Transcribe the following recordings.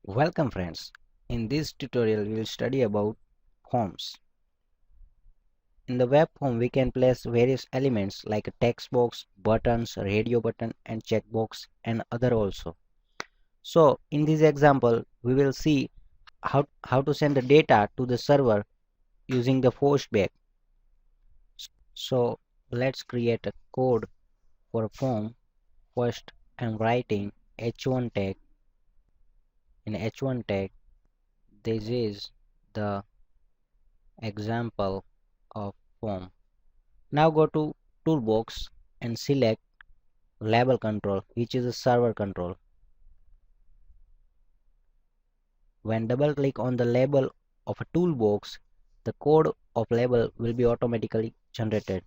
Welcome friends. In this tutorial we will study about forms. In the web form we can place various elements like a text box, buttons, radio button and checkbox and other also. So in this example we will see how to send the data to the server using the postback. So let's create a code for a form. First I'm writing h1 tag. In h1 tag this is the example of form. Now go to toolbox and select label control, which is a server control. When double click on the label of a toolbox, the code of label will be automatically generated.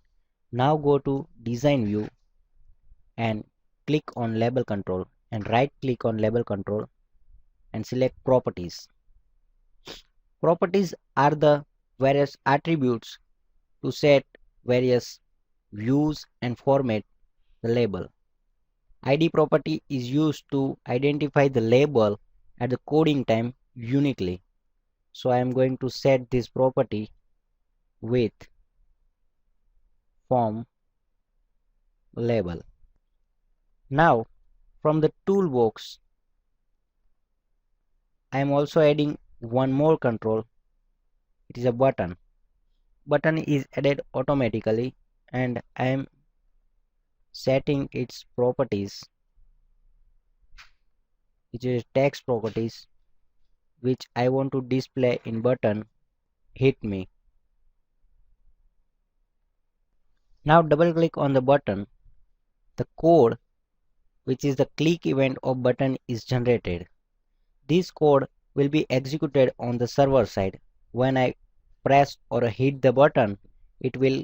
Now go to design view and click on label control and right click on label control and select properties. Properties are the various attributes to set various views and format the label. ID property is used to identify the label at the coding time uniquely. So I am going to set this property with form label. Now from the toolbox I am also adding one more control. It is a button. Button is added automatically and I am setting its properties, which is text properties, which I want to display in button hit me. Now double click on the button. The code, which is the click event of button, is generated. This code will be executed on the server side. When I press or hit the button, it will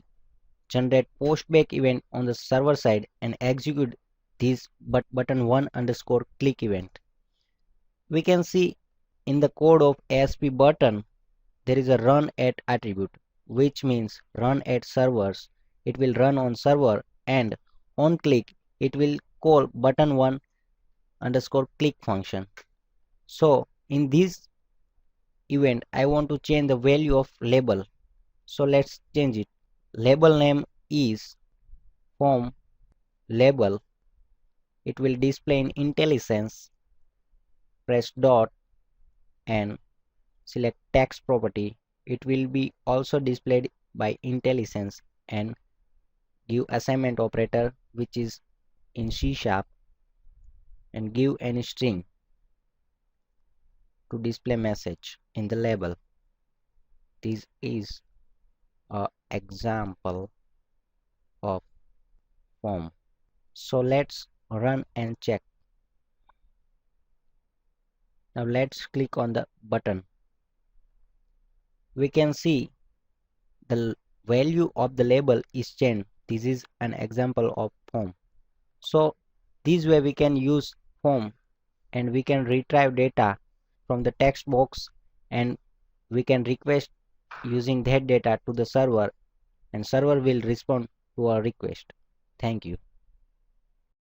generate postback event on the server side and execute this button 1 underscore click event. We can see in the code of ASP button there is a run at attribute, which means run at servers. It will run on server and on click it will call button 1 underscore click function. So in this event I want to change the value of label. So let's change it. Label name is form label. It will display in IntelliSense. Press dot and select text property. It will be also displayed by IntelliSense and give assignment operator, which is in C# and give any string to display message in the label. This is an example of form. So let's run and check. Now let's click on the button. We can see the value of the label is changed. This is an example of form. So this way we can use form and we can retrieve data from the text box and we can request using that data to the server and server will respond to our request. Thank you.